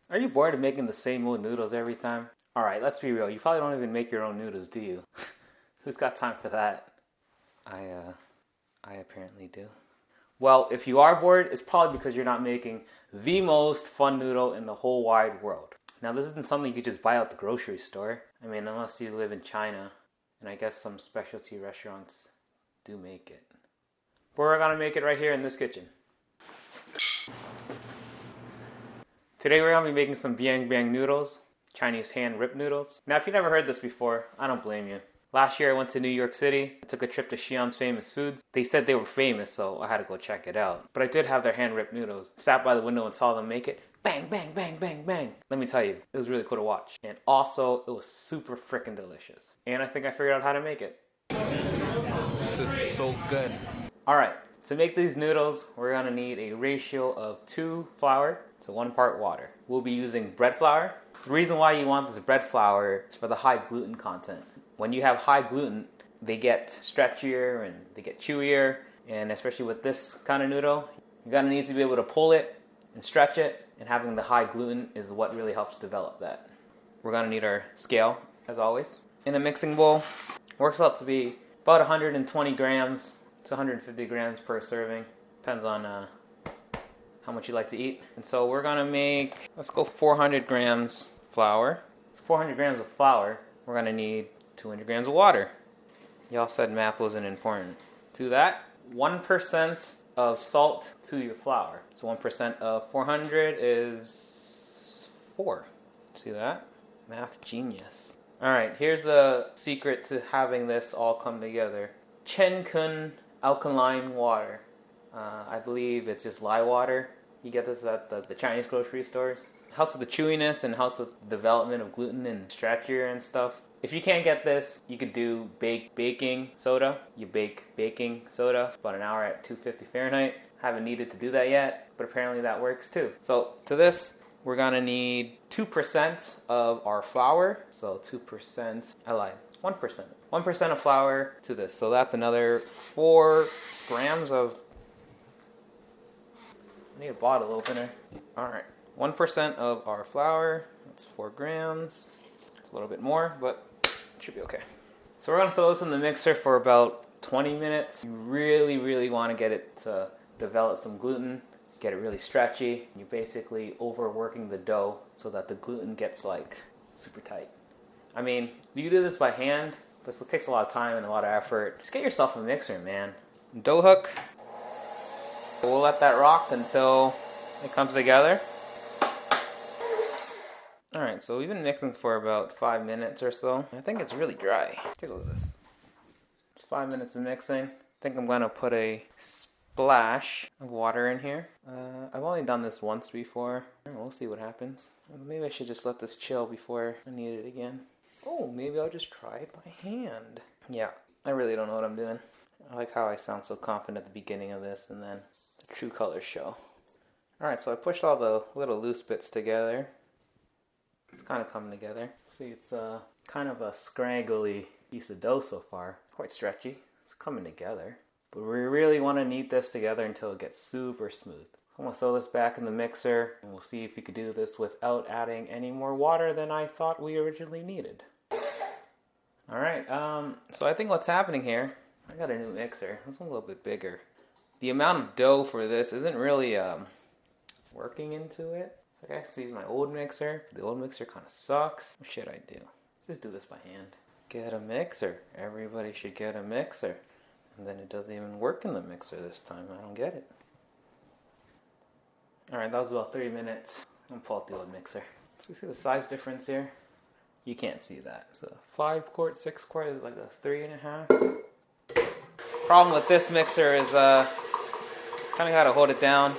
Are you bored of making the same old noodles every time? Alright, let's be real. You probably don't even make your own noodles, do you? Who's got time for that? I apparently do. Well, if you are bored, it's probably because you're not making the most fun noodle in the whole wide world. Now, this isn't something you could just buy out the grocery store. I mean, unless you live in China. And I guess some specialty restaurants do make it. But we're gonna make it right here in this kitchen. Today we're gonna be making some biang biang noodles, Chinese hand ripped noodles. Now if you've never heard this before, I don't blame you. Last year I went to New York City, I took a trip to Xi'an's Famous Foods. They said they were famous, so I had to go check it out. But I did have their hand ripped noodles. Sat by the window and saw them make it. Bang, bang, bang, bang, bang. Let me tell you, it was really cool to watch. And also, it was super freaking delicious. And I think I figured out how to make it. It's so good. Alright, to make these noodles, we're gonna need a ratio of 2 flour to 1 part water. We'll be using bread flour. The reason why you want this bread flour is for the high gluten content. When you have high gluten, they get stretchier and they get chewier. And especially with this kind of noodle, you're gonna need to be able to pull it and stretch it. And having the high gluten is what really helps develop that. We're gonna need our scale, as always. In a mixing bowl, works out to be about 120 grams to 150 grams per serving. Depends on how much you like to eat. And so we're gonna make, let's go 400 grams flour. So 400 grams of flour, we're gonna need 200 grams of water. Y'all said math wasn't important. To that, 1% of salt to your flour. So 1% of 400 is 4. See that? Math genius. Alright, here's the secret to having this all come together. Chen alkaline water. I believe it's just lye water. You get this at the Chinese grocery stores. It helps with the chewiness and helps with the development of gluten and stretchier and stuff. If you can't get this, you could do baking soda. You bake baking soda for about an hour at 250 Fahrenheit. Haven't needed to do that yet, but apparently that works too. So to this, we're gonna need 2% of our flour. So 2%, I lied, 1%. 1% of flour to this. So that's another 4 grams of, I need a bottle opener. All right, 1% of our flour, that's 4 grams. It's a little bit more, but it should be okay. So we're gonna throw this in the mixer for about 20 minutes. You really want to get it to develop some gluten, get it really stretchy. You're basically overworking the dough so that the gluten gets like super tight. I mean, you do this by hand, this takes a lot of time and a lot of effort. Just get yourself a mixer, man. Dough hook. We'll let that rock until it comes together. Alright, so we've been mixing for about 5 minutes or so. I think it's really dry. Take a look at this. Just 5 minutes of mixing. I think I'm going to put a splash of water in here. I've only done this once before. We'll see what happens. Maybe I should just let this chill before I need it again. Oh, maybe I'll just try it by hand. Yeah, I really don't know what I'm doing. I like how I sound so confident at the beginning of this and then the true colors show. Alright, so I pushed all the little loose bits together. It's kind of coming together. See, it's kind of a scraggly piece of dough so far. It's quite stretchy. It's coming together. But we really want to knead this together until it gets super smooth. So I'm going to throw this back in the mixer and we'll see if we could do this without adding any more water than I thought we originally needed. Alright, so I think what's happening here, I got a new mixer. This one's a little bit bigger. The amount of dough for this isn't really working into it. So I guess use my old mixer. The old mixer kind of sucks. What should I do? Just do this by hand. Get a mixer. Everybody should get a mixer. And then it doesn't even work in the mixer this time. I don't get it. Alright, that was about 3 minutes. I'm gonna pull out the old mixer. So you see the size difference here? You can't see that. So 5 quart, 6 quart is like a 3.5. Problem with this mixer is kind of gotta hold it down.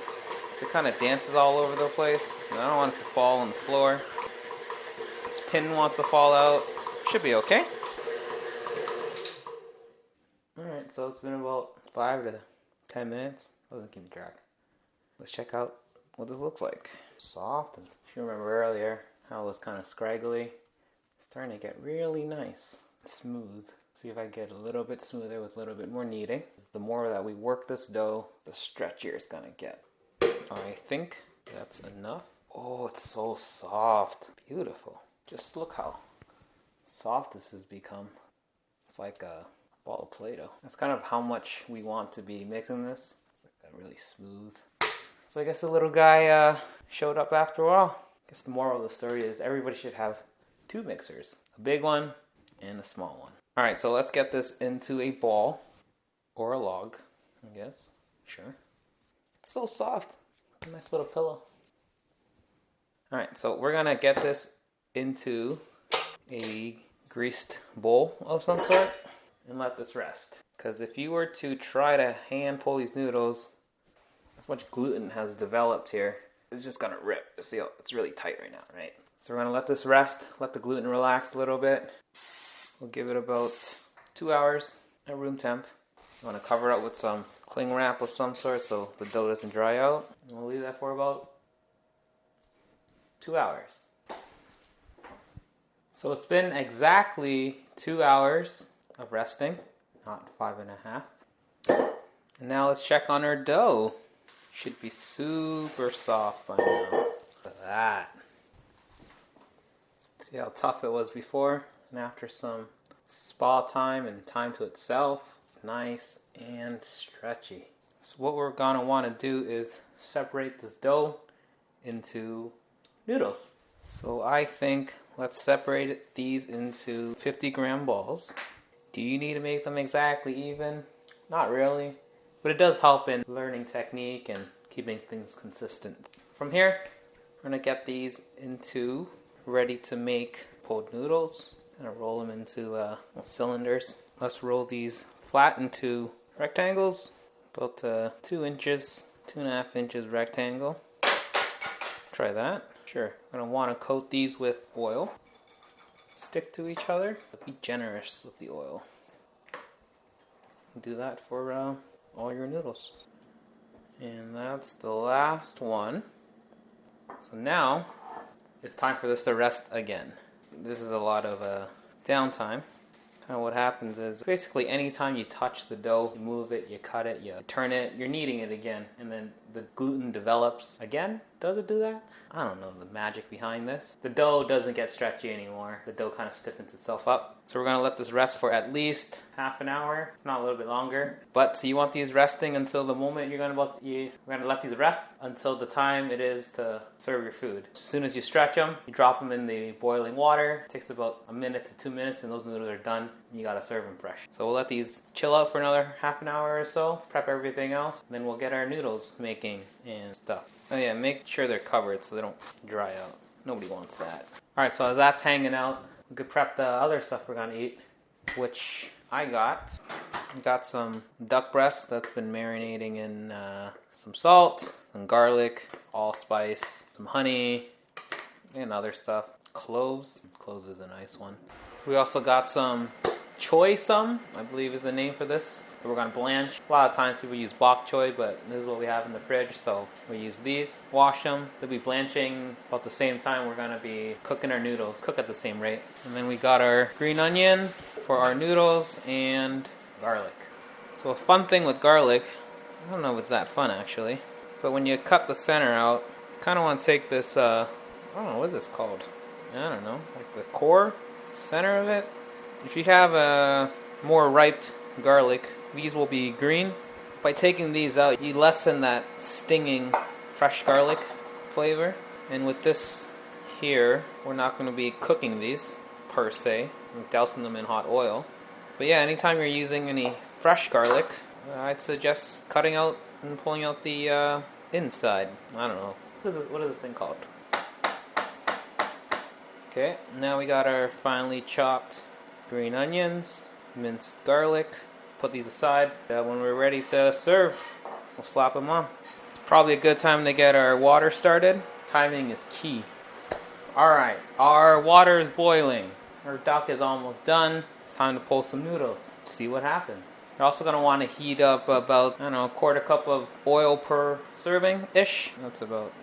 It kind of dances all over the place. And I don't want it to fall on the floor. This pin wants to fall out. Should be okay. Alright, so it's been about 5 to 10 minutes. I wasn't keeping track. Let's check out what this looks like. Soft. And if you remember earlier how it was kind of scraggly. It's starting to get really nice. Smooth. See if I get a little bit smoother with a little bit more kneading. The more that we work this dough, the stretchier it's going to get. I think that's enough. Oh, it's so soft. Beautiful. Just look how soft this has become. It's like a ball of Play-Doh. That's kind of how much we want to be mixing this. It's like a really smooth. So I guess the little guy showed up after all. I guess the moral of the story is everybody should have 2 mixers. A big one and a small one. Alright, so let's get this into a ball. Or a log, I guess. Sure. It's so soft. A nice little pillow. Alright, so we're gonna get this into a greased bowl of some sort and let this rest. Because if you were to try to hand pull these noodles, as much gluten has developed here, it's just gonna rip. See how it's really tight right now, right? So we're gonna let this rest, let the gluten relax a little bit. We'll give it about 2 hours at room temp. I'm gonna cover it up with some cling wrap of some sort so the dough doesn't dry out. And we'll leave that for about 2 hours. So it's been exactly 2 hours of resting, not 5.5. And now let's check on our dough. Should be super soft by now. Look at that. See how tough it was before? And after some spa time and time to itself, it's nice and stretchy. So what we're gonna wanna do is separate this dough into noodles. So I think let's separate these into 50-gram balls. Do you need to make them exactly even? Not really, but it does help in learning technique and keeping things consistent. From here, we're gonna get these into ready to make pulled noodles. Gonna roll them into cylinders. Let's roll these flat into rectangles, about 2 inches, 2.5 inches rectangle. Try that. Sure. I'm gonna want to coat these with oil. Stick to each other. Be generous with the oil. Do that for all your noodles. And that's the last one. So now it's time for this to rest again. This is a lot of downtime. Kind of what happens is basically anytime you touch the dough, you move it, you cut it, you turn it, you're kneading it again, and then the gluten develops again. Does it do that? I don't know the magic behind this. The dough doesn't get stretchy anymore. The dough kind of stiffens itself up. So we're gonna let this rest for at least half an hour, not a little bit longer. But so you want these resting until the moment we're gonna let these rest until the time it is to serve your food. As soon as you stretch them, you drop them in the boiling water. It takes about 1 to 2 minutes and those noodles are done. And you gotta serve them fresh. So we'll let these chill out for another half an hour or so, prep everything else, and then we'll get our noodles making and stuff. Oh yeah, make sure they're covered so they don't dry out. Nobody wants that. Alright, so as that's hanging out, we could prep the other stuff we're gonna eat, which I got. Got some duck breast that's been marinating in some salt, some garlic, allspice, some honey, and other stuff. Cloves. Cloves is a nice one. We also got some Choy, I believe is the name for this. We're going to blanch. A lot of times people use bok choy, but this is what we have in the fridge, so we use these. Wash them. They'll be blanching about the same time we're going to be cooking our noodles. Cook at the same rate. And then we got our green onion for our noodles and garlic. So a fun thing with garlic, I don't know if it's that fun actually, but when you cut the center out, you kind of want to take this, I don't know, what is this called? I don't know, like the core, center of it. If you have a more ripe garlic, these will be green. By taking these out, you lessen that stinging fresh garlic flavor. And with this here, we're not going to be cooking these per se, dousing them in hot oil. But yeah, anytime you're using any fresh garlic, I'd suggest cutting out and pulling out the inside. I don't know. What is this thing called? Okay, now we got our finely chopped green onions, minced garlic. Put these aside. When we're ready to serve, we'll slap them on. It's probably a good time to get our water started. Timing is key. Alright, our water is boiling. Our duck is almost done. It's time to pull some noodles. See what happens. You're also going to want to heat up about, I don't know, a quarter cup of oil per serving-ish. That's about,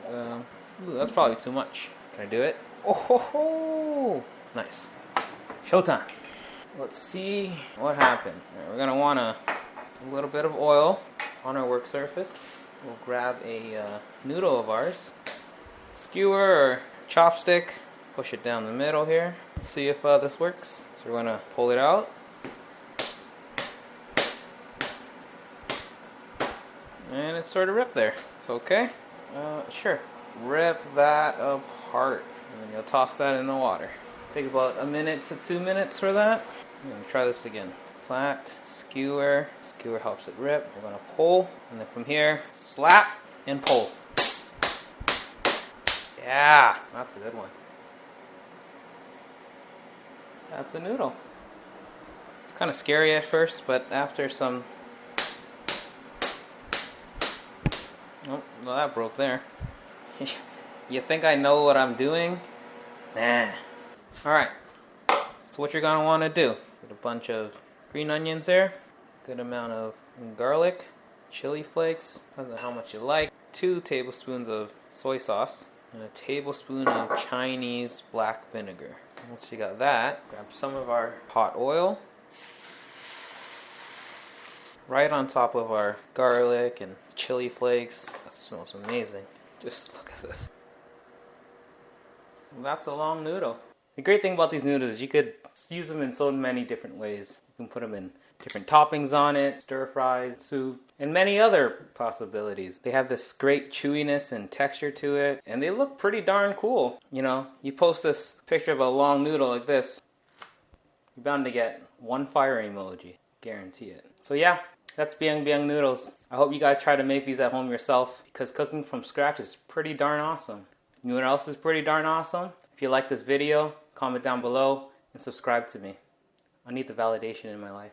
that's probably too much. Can I do it? Oh ho ho! Nice. Showtime. Let's see what happened. Right, we're going to want a little bit of oil on our work surface. We'll grab a noodle of ours. skewer or chopstick. Push it down the middle here. Let's see if this works. So we're gonna pull it out. And it's sort of ripped there. It's okay. Sure. Rip that apart. And then you'll toss that in the water. Take about 1 to 2 minutes for that. I'm gonna try this again. Flat, skewer. Skewer helps it rip. We're gonna pull. And then from here, slap and pull. Yeah, that's a good one. That's a noodle. It's kind of scary at first, but after some... Oh, well, that broke there. You think I know what I'm doing? Nah. Alright, so what you're going to want to do, get a bunch of green onions there, good amount of garlic, chili flakes, depends on how much you like, 2 tablespoons of soy sauce, and a tablespoon of Chinese black vinegar. Once you got that, grab some of our hot oil, right on top of our garlic and chili flakes. That smells amazing. Just look at this. That's a long noodle. The great thing about these noodles is you could use them in so many different ways. You can put them in different toppings on it, stir fries, soup, and many other possibilities. They have this great chewiness and texture to it, and they look pretty darn cool. You know, you post this picture of a long noodle like this, you're bound to get one fire emoji. Guarantee it. So yeah, that's Biang Biang noodles. I hope you guys try to make these at home yourself, because cooking from scratch is pretty darn awesome. You know what else is pretty darn awesome? If you like this video, comment down below and subscribe to me. I need the validation in my life.